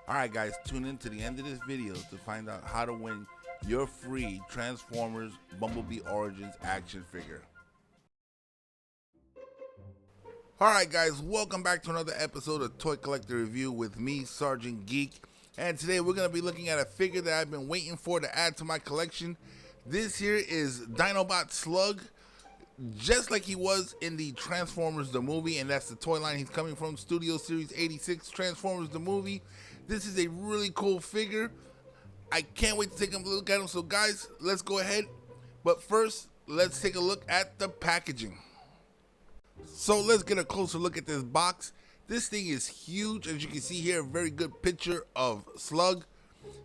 Alright guys, tune in to the end of this video to find out how to win your free Transformers Bumblebee Origins action figure. Alright guys, welcome back to another episode of Toy Collector Review with me, Sergeant Geek. And today we're going to be looking at a figure that I've been waiting for to add to my collection. This here is Dinobot Slug, just like he was in the Transformers the movie, and that's the toy line he's coming from, Studio Series 86 Transformers the movie. This is a really cool figure. I can't wait to take a look at him. So guys, let's go ahead. But first, let's take a look at the packaging. So let's get a closer look at this box. This thing is huge. As you can see here, a very good picture of Slug.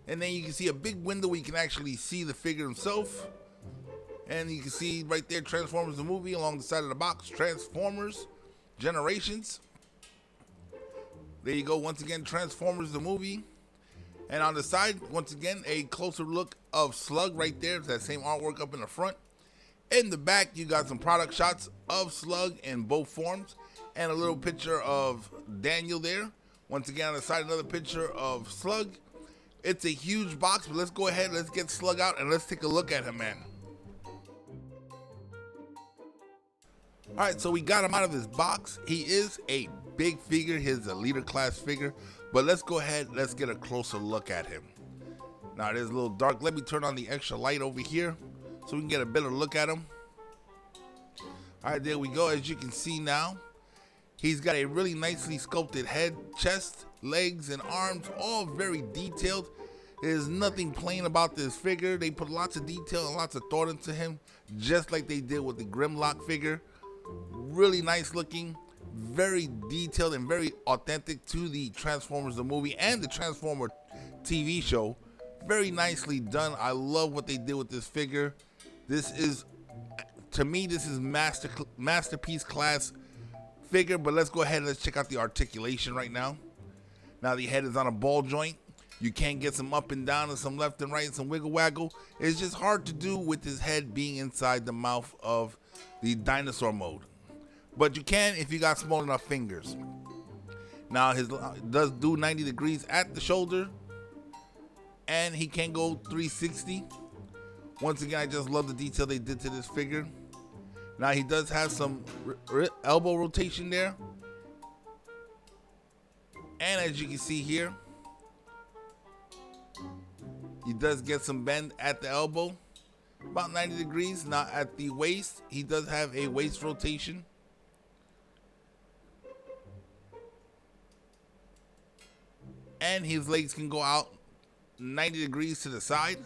And then you can see a big window where you can actually see the figure himself. And you can see right there, Transformers the movie along the side of the box. Transformers Generations. There you go, once again, Transformers the movie. And on the side, once again, a closer look of Slug right there. It's that same artwork up in the front. In the back, you got some product shots of Slug in both forms. And a little picture of Daniel there. Once again, on the side, another picture of Slug. It's a huge box, but let's go ahead, let's get Slug out, and let's take a look at him, man. Alright, so we got him out of his box. He is a big figure. He's a leader class figure. But let's go ahead, let's get a closer look at him. Now it is a little dark. Let me turn on the extra light over here so we can get a better look at him. Alright, there we go. As you can see now, he's got a really nicely sculpted head, chest, legs, and arms, all very detailed. There's nothing plain about this figure. They put lots of detail and lots of thought into him, just like they did with the Grimlock figure. Really nice looking, very detailed, and very authentic to the Transformers the movie and the Transformer TV show. Very nicely done. I love what they did with this figure. This is, to me, this is masterpiece class figure. But let's go ahead and let's check out the articulation right now. Now the head is on a ball joint. You can get some up and down and some left and right and some wiggle waggle. It's just hard to do with his head being inside the mouth of the dinosaur mode. But you can if you got small enough fingers. Now his does do 90 degrees at the shoulder. And he can go 360. Once again, I just love the detail they did to this figure. Now he does have some elbow rotation there. And as you can see here, he does get some bend at the elbow, about 90 degrees. Now at the waist, he does have a waist rotation. And his legs can go out 90 degrees to the side.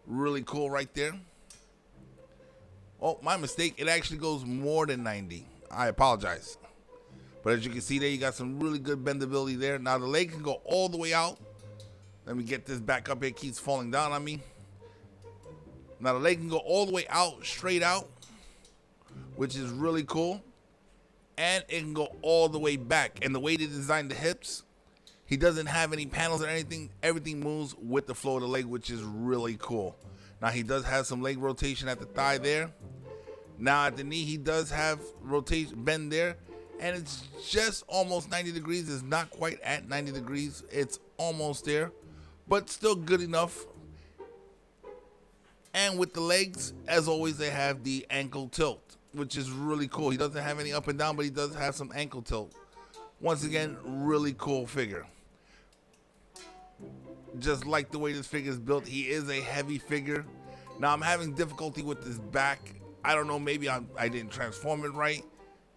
Really cool right there. Oh, my mistake. It actually goes more than 90. I apologize. But as you can see there, you got some really good bendability there. Now the leg can go all the way out. Let me get this back up here. It keeps falling down on me. Now the leg can go all the way out, straight out, which is really cool. And it can go all the way back. And the way they designed the hips, he doesn't have any panels or anything. Everything moves with the flow of the leg, which is really cool. Now he does have some leg rotation at the thigh there. Now at the knee, he does have rotation, bend there. And it's just almost 90 degrees. It's not quite at 90 degrees. It's almost there, but still good enough. And with the legs, as always, they have the ankle tilt, which is really cool. He doesn't have any up and down, but he does have some ankle tilt. Once again, really cool figure. Just like the way this figure is built, he is a heavy figure. Now I'm having difficulty with this back. I don't know, maybe I didn't transform it right,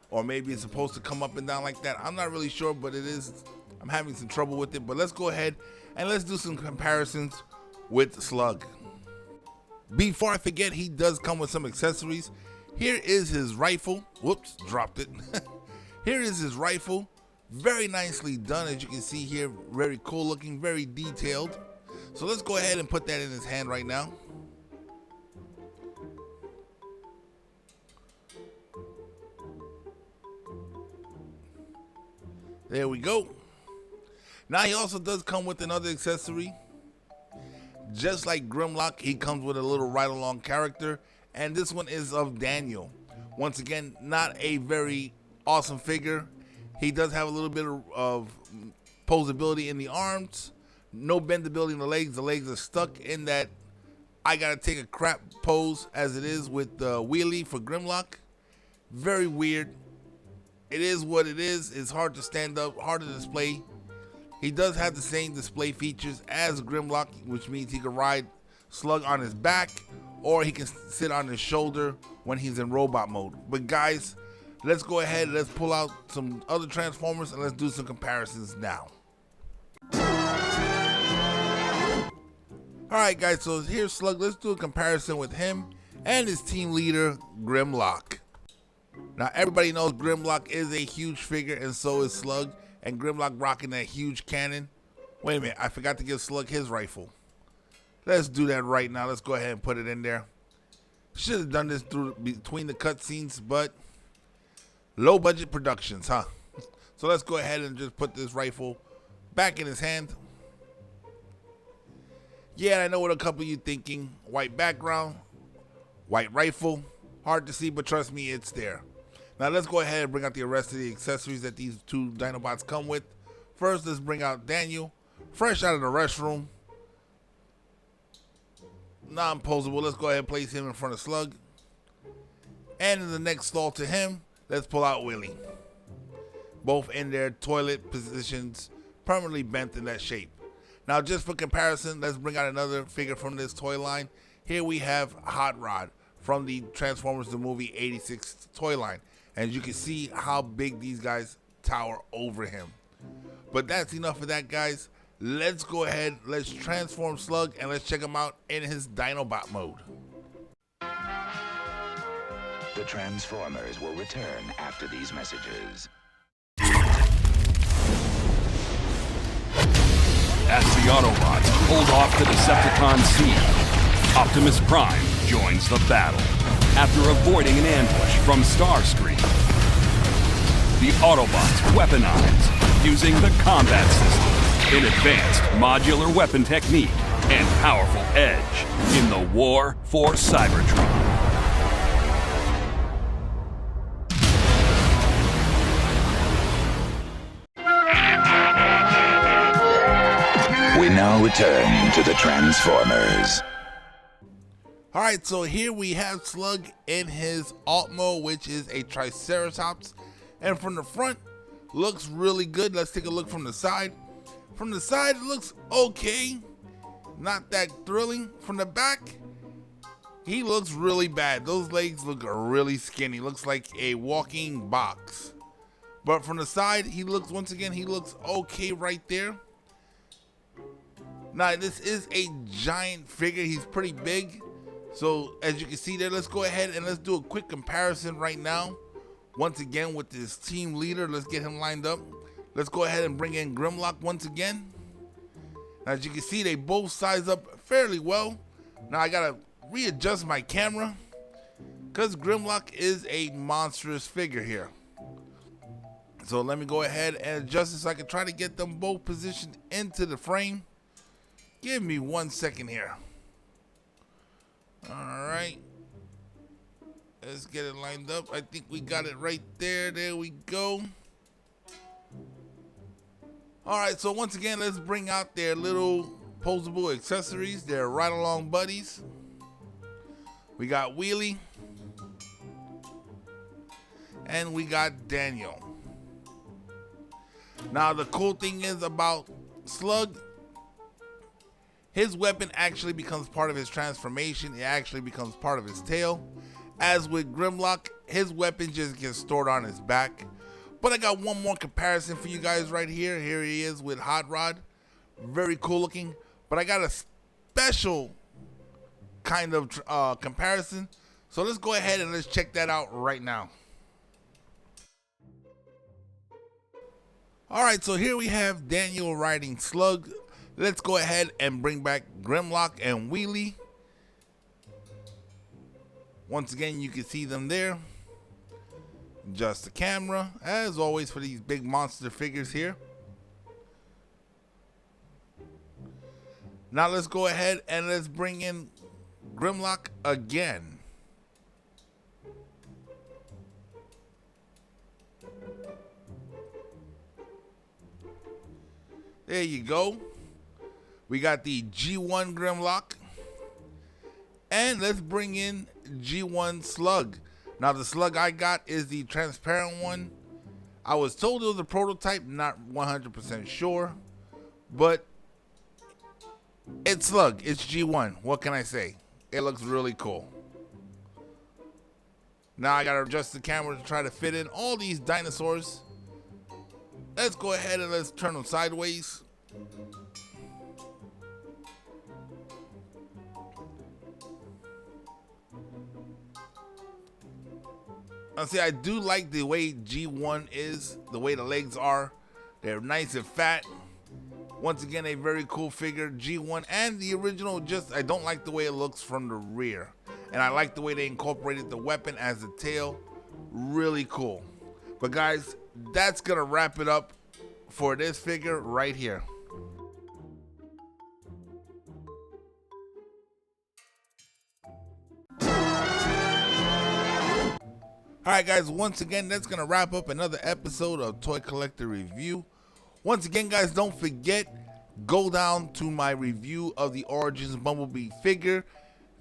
or maybe it's supposed to come up and down like that. I'm not really sure, but it is. I'm having some trouble with it. But let's go ahead and let's do some comparisons with Slug. Before I forget, he does come with some accessories. Here is his rifle. Whoops, dropped it. Here is his rifle. Very nicely done, as you can see here. Very cool looking, very detailed. So let's go ahead and put that in his hand right now. There we go. Now he also does come with another accessory. Just like Grimlock, he comes with a little ride-along character. And this one is of Daniel. Once again, not a very awesome figure. He does have a little bit of posability in the arms, no bendability in the legs. The legs are stuck in that I gotta take a crap pose as it is with the wheelie for Grimlock. Very weird. It is what it is. It's hard to stand up, hard to display. He does have the same display features as Grimlock, which means he can ride Slug on his back, or he can sit on his shoulder when he's in robot mode. But guys, let's go ahead, let's pull out some other Transformers and let's do some comparisons now. Alright guys, so here's Slug. Let's do a comparison with him and his team leader, Grimlock. Now everybody knows Grimlock is a huge figure and so is Slug, and Grimlock rocking that huge cannon. Wait a minute, I forgot to give Slug his rifle. Let's do that right now. Let's go ahead and put it in there. Should have done this between the cutscenes, but low budget productions, huh? So let's go ahead and just put this rifle back in his hand. Yeah, I know what a couple of you thinking. White background, white rifle. Hard to see, but trust me, it's there. Now let's go ahead and bring out the rest of the accessories that these two Dinobots come with. First, let's bring out Daniel, fresh out of the restroom. Non-posable. Let's go ahead and place him in front of Slug. And in the next stall to him, let's pull out Willie. Both in their toilet positions, permanently bent in that shape. Now, just for comparison, let's bring out another figure from this toy line. Here we have Hot Rod from the Transformers the Movie 86 toy line. And you can see how big these guys tower over him. But that's enough of that, guys. Let's go ahead, let's transform Slug, and let's check him out in his Dinobot mode. The Transformers will return after these messages. As the Autobots hold off the Decepticon siege, Optimus Prime joins the battle after avoiding an ambush from Starscream. The Autobots weaponize using the combat system, an advanced modular weapon technique, and powerful edge in the war for Cybertron. We now return to the Transformers. Alright, so here we have Slug in his Altmo, which is a Triceratops. And from the front, looks really good. Let's take a look from the side. From the side, it looks okay. Not that thrilling. From the back, he looks really bad. Those legs look really skinny. Looks like a walking box. But from the side, he looks, once again, he looks okay right there. Now, this is a giant figure. He's pretty big. So, as you can see there, let's go ahead and let's do a quick comparison right now. Once again, with this team leader, let's get him lined up. Let's go ahead and bring in Grimlock once again. Now, as you can see, they both size up fairly well. Now, I gotta readjust my camera because Grimlock is a monstrous figure here. So, let me go ahead and adjust it so I can try to get them both positioned into the frame. Give me 1 second here. Alright. Let's get it lined up. I think we got it right there. There we go. Alright, so once again, let's bring out their little posable accessories. Their ride-along buddies. We got Wheelie. And we got Daniel. Now, the cool thing is about Slug, his weapon actually becomes part of his transformation. It actually becomes part of his tail. As with Grimlock, his weapon just gets stored on his back. But I got one more comparison for you guys right here. Here he is with Hot Rod. Very cool looking. But I got a special kind of comparison. So let's go ahead and let's check that out right now. Alright, so here we have Daniel riding Slug. Let's go ahead and bring back Grimlock and Wheelie. Once again, you can see them there. Adjust the camera, as always, for these big monster figures here. Now let's go ahead and let's bring in Grimlock again. There you go. We got the G1 Grimlock. And let's bring in G1 Slug. Now the Slug I got is the transparent one. I was told it was a prototype, not 100% sure. But it's Slug, it's G1. What can I say? It looks really cool. Now I gotta adjust the camera to try to fit in all these dinosaurs. Let's go ahead and let's turn them sideways. Now see, I do like the way G1 is, the way the legs are. They're nice and fat. Once again, a very cool figure, G1 and the original. Just I don't like the way it looks from the rear. And I like the way they incorporated the weapon as a tail. Really cool. But guys, that's gonna wrap it up for this figure right here. Alright guys, once again, that's gonna wrap up another episode of Toy Collector Review. Once again guys, don't forget, go down to my review of the Origins Bumblebee figure.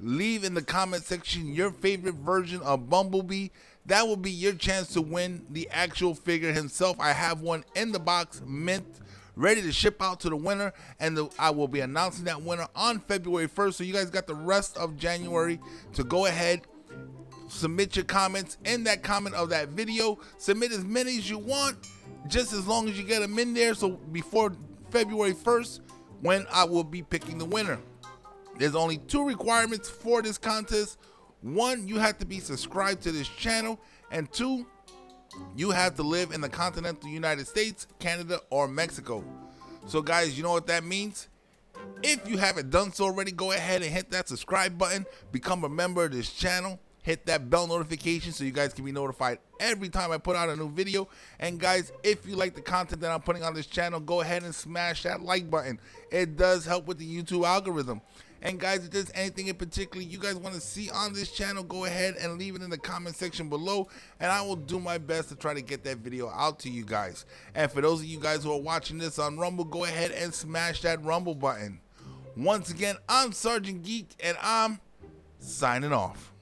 Leave in the comment section your favorite version of Bumblebee. That will be your chance to win the actual figure himself. I have one in the box, mint, ready to ship out to the winner, and I will be announcing that winner on February 1st. So you guys got the rest of January to go ahead, submit your comments in that comment of that video. Submit as many as you want, just as long as you get them in there, so before February 1st, when I will be picking the winner. There's only 2 requirements for this contest. 1, you have to be subscribed to this channel, and 2, you have to live in the continental United States, Canada, or Mexico. So guys, you know what that means? If you haven't done so already, go ahead and hit that subscribe button, become a member of this channel, hit that bell notification so you guys can be notified every time I put out a new video. And guys, if you like the content that I'm putting on this channel, go ahead and smash that like button. It does help with the YouTube algorithm. And guys, if there's anything in particular you guys want to see on this channel, go ahead and leave it in the comment section below, and I will do my best to try to get that video out to you guys. And for those of you guys who are watching this on Rumble, go ahead and smash that Rumble button. Once again, I'm Sergeant Geek, and I'm signing off.